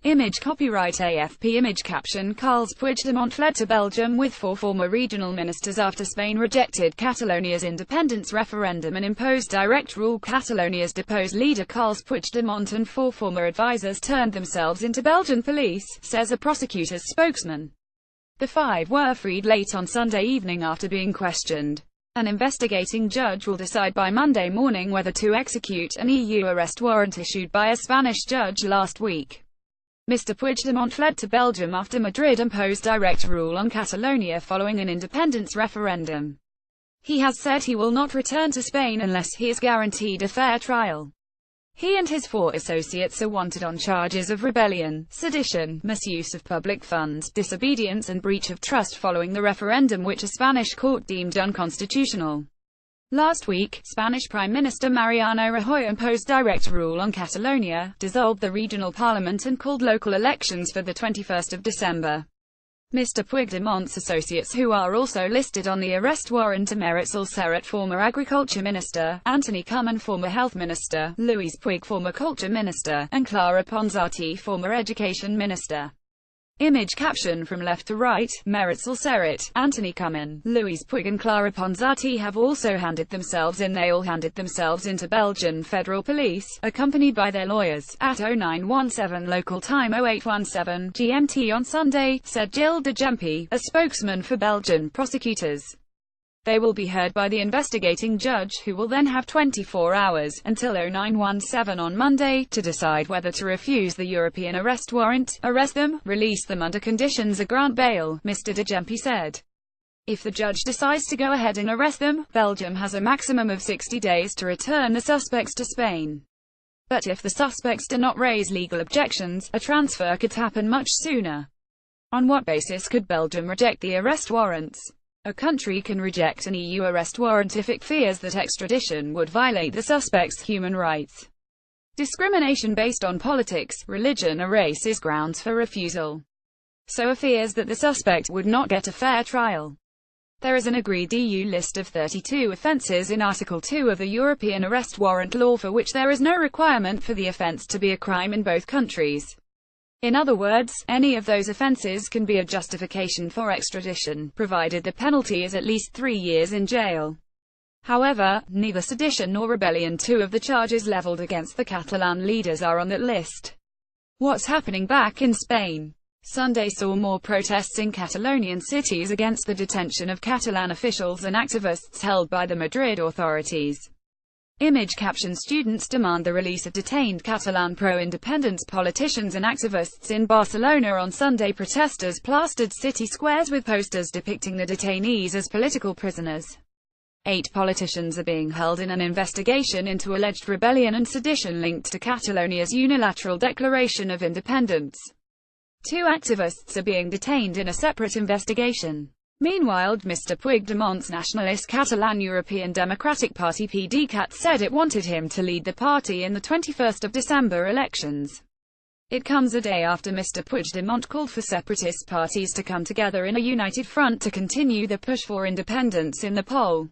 Image copyright AFP Image caption Carles Puigdemont fled to Belgium with 4 former regional ministers after Spain rejected Catalonia's independence referendum and imposed direct rule. Catalonia's deposed leader Carles Puigdemont and 4 former advisors turned themselves into Belgian police, says a prosecutor's spokesman. The 5 were freed late on Sunday evening after being questioned. An investigating judge will decide by Monday morning whether to execute an EU arrest warrant issued by a Spanish judge last week. Mr. Puigdemont fled to Belgium after Madrid imposed direct rule on Catalonia following an independence referendum. He has said he will not return to Spain unless he is guaranteed a fair trial. He and his 4 associates are wanted on charges of rebellion, sedition, misuse of public funds, disobedience and breach of trust following the referendum which a Spanish court deemed unconstitutional. Last week, Spanish Prime Minister Mariano Rajoy imposed direct rule on Catalonia, dissolved the regional parliament and called local elections for the 21st of December. Mr. Puigdemont's associates who are also listed on the arrest warrant are Meritxell Serret, former Agriculture Minister, Antoni Koman, former Health Minister, Luis Puig, former Culture Minister, and Clara Ponsati, former Education Minister. Image caption from left to right, Meritxell Serret, Antoni Koman, Luis Puig and Clara Ponsati have also handed themselves in. They all handed themselves into Belgian Federal Police, accompanied by their lawyers, at 0917 local time 0817 GMT on Sunday, said Gilles de Jempi, a spokesman for Belgian prosecutors. They will be heard by the investigating judge, who will then have 24 hours, until 0917 on Monday, to decide whether to refuse the European arrest warrant, arrest them, release them under conditions or grant bail, Mr. de Jempi said. If the judge decides to go ahead and arrest them, Belgium has a maximum of 60 days to return the suspects to Spain. But if the suspects do not raise legal objections, a transfer could happen much sooner. On what basis could Belgium reject the arrest warrants? A country can reject an EU arrest warrant if it fears that extradition would violate the suspect's human rights. Discrimination based on politics, religion or race is grounds for refusal. So it fears that the suspect would not get a fair trial. There is an agreed EU list of 32 offences in Article 2 of the European arrest warrant law for which there is no requirement for the offence to be a crime in both countries. In other words, any of those offences can be a justification for extradition, provided the penalty is at least 3 years in jail. However, neither sedition nor rebellion, 2 of the charges levelled against the Catalan leaders, are on that list. What's happening back in Spain? Sunday saw more protests in Catalonian cities against the detention of Catalan officials and activists held by the Madrid authorities. Image caption Students demand the release of detained Catalan pro-independence politicians and activists in Barcelona on Sunday. Protesters plastered city squares with posters depicting the detainees as political prisoners. 8 politicians are being held in an investigation into alleged rebellion and sedition linked to Catalonia's unilateral declaration of independence. 2 activists are being detained in a separate investigation. Meanwhile, Mr. Puigdemont's nationalist Catalan European Democratic Party PDeCAT said it wanted him to lead the party in the 21st of December elections. It comes a day after Mr. Puigdemont called for separatist parties to come together in a united front to continue the push for independence in the poll.